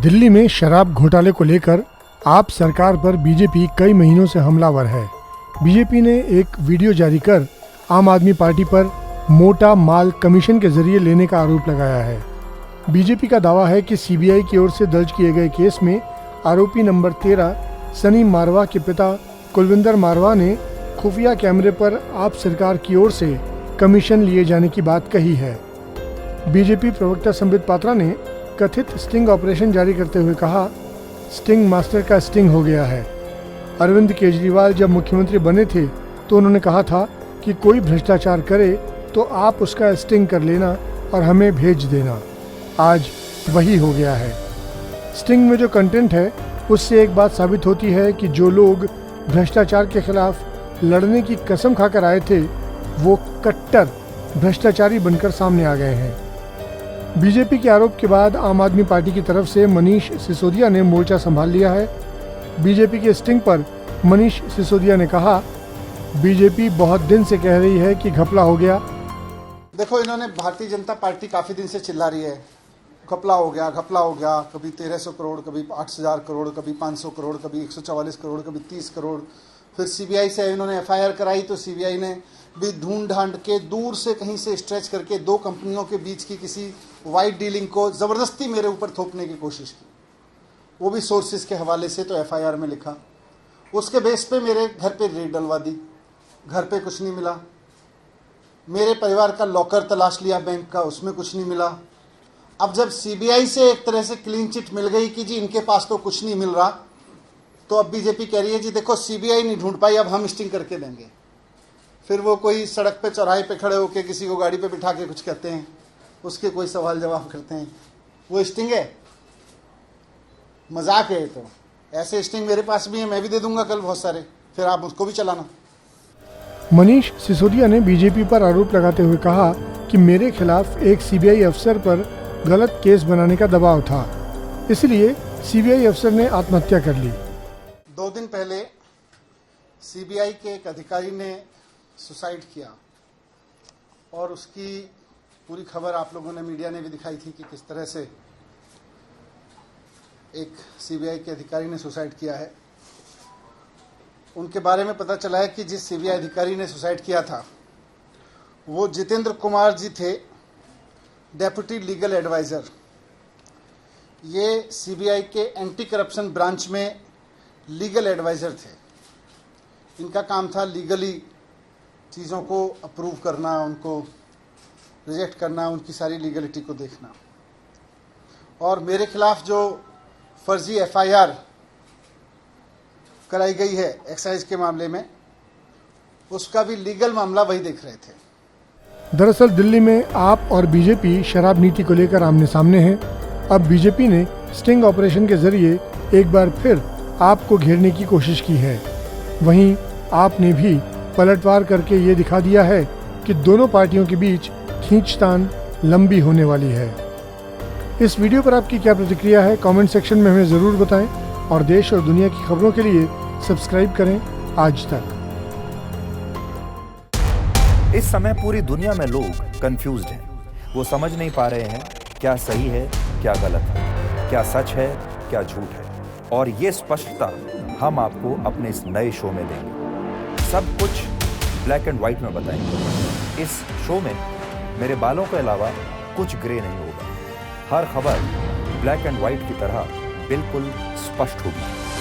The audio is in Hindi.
दिल्ली में शराब घोटाले को लेकर आप सरकार पर बीजेपी कई महीनों से हमलावर है। बीजेपी ने एक वीडियो जारी कर आम आदमी पार्टी पर मोटा माल कमीशन के जरिए लेने का आरोप लगाया है। बीजेपी का दावा है कि सीबीआई की ओर से दर्ज किए गए केस में आरोपी नंबर 13 सनी मारवा के पिता कुलविंदर मारवा ने खुफिया कैमरे पर आप सरकार की ओर से कमीशन लिए जाने की बात कही है। बीजेपी प्रवक्ता संबित पात्रा ने कथित स्टिंग ऑपरेशन जारी करते हुए कहा, स्टिंग मास्टर का स्टिंग हो गया है। अरविंद केजरीवाल जब मुख्यमंत्री बने थे तो उन्होंने कहा था कि कोई भ्रष्टाचार करे तो आप उसका स्टिंग कर लेना और हमें भेज देना। आज वही हो गया है। स्टिंग में जो कंटेंट है उससे एक बात साबित होती है कि जो लोग भ्रष्टाचार के खिलाफ लड़ने की कसम खाकर आए थे वो कट्टर भ्रष्टाचारी बनकर सामने आ गए हैं। बीजेपी के आरोप के बाद आम आदमी पार्टी की तरफ से मनीष सिसोदिया ने मोर्चा संभाल लिया है। बीजेपी के स्टिंग पर मनीष सिसोदिया ने कहा, बीजेपी बहुत दिन से कह रही है कि घपला हो गया। देखो, इन्होंने भारतीय जनता पार्टी काफी दिन से चिल्ला रही है, घपला हो गया, घपला हो गया। कभी 1300 करोड़, कभी 8000 करोड़, कभी 500 करोड़, कभी 144 करोड़, कभी 30 करोड़। फिर सीबीआई से इन्होंने एफआईआर कराई तो सीबीआई ने भी ढूंढ ढांड के दूर से कहीं से स्ट्रेच करके दो कंपनियों के बीच की किसी वाइट डीलिंग को जबरदस्ती मेरे ऊपर थोपने की कोशिश की, वो भी सोर्सेज के हवाले से। तो एफआईआर में लिखा, उसके बेस पे मेरे घर पे रेड डलवा दी। घर पे कुछ नहीं मिला। मेरे परिवार का लॉकर तलाश लिया बैंक का, उसमें कुछ नहीं मिला। अब जब सीबीआई से एक तरह से क्लीन चिट मिल गई कि जी इनके पास तो कुछ नहीं मिल रहा, तो अब बीजेपी कह रही है जी देखो सीबीआई नहीं ढूंढ पाई, अब हम स्टिंग करके देंगे। फिर वो कोई सड़क पे चौराहे पे खड़े होकर किसी को गाड़ी पे बिठा के कुछ कहते हैं, उसके कोई सवाल जवाब करते हैं, वो स्टिंग है। मजाक है। तो ऐसे स्टिंग मेरे पास भी है, मैं भी दे दूंगा कल बहुत सारे, फिर आप उसको भी चलाना। मनीष सिसोदिया ने बीजेपी पर आरोप लगाते हुए कहा कि मेरे खिलाफ एक सीबीआई अफसर पर गलत केस बनाने का दबाव था, इसलिए सीबीआई अफसर ने आत्महत्या कर ली। 2 दिन पहले सीबीआई के एक अधिकारी ने सुसाइड किया और उसकी पूरी खबर आप लोगों ने, मीडिया ने भी दिखाई थी कि किस तरह से एक सीबीआई के अधिकारी ने सुसाइड किया है। उनके बारे में पता चला है कि जिस सीबीआई अधिकारी ने सुसाइड किया था वो जितेंद्र कुमार जी थे, डेप्यूटी लीगल एडवाइजर। ये सीबीआई के एंटी करप्शन ब्रांच में लीगल एडवाइजर थे। इनका काम था लीगली चीज़ों को अप्रूव करना, उनको रिजेक्ट करना, उनकी सारी लीगलिटी को देखना। और मेरे खिलाफ जो फर्जी एफआईआर कराई गई है एक्साइज के मामले में, उसका भी लीगल मामला वही देख रहे थे। दरअसल दिल्ली में आप और बीजेपी शराब नीति को लेकर आमने सामने हैं। अब बीजेपी ने स्टिंग ऑपरेशन के जरिए एक बार फिर आपको घेरने की कोशिश की है। वहीं आपने भी पलटवार करके ये दिखा दिया है कि दोनों पार्टियों के बीच खींचतान लंबी होने वाली है। इस वीडियो पर आपकी क्या प्रतिक्रिया है, कमेंट सेक्शन में हमें ज़रूर बताएं और देश और दुनिया की खबरों के लिए सब्सक्राइब करें आज तक। इस समय पूरी दुनिया में लोग कंफ्यूज्ड हैं। वो समझ नहीं पा रहे हैं क्या सही है, क्या गलत है, क्या सच है, क्या झूठ है। और ये स्पष्टता हम आपको अपने इस नए शो में देंगे। सब कुछ ब्लैक एंड व्हाइट में बताएंगे। इस शो में मेरे बालों के अलावा कुछ ग्रे नहीं होगा। हर खबर ब्लैक एंड व्हाइट की तरह बिल्कुल स्पष्ट होगी।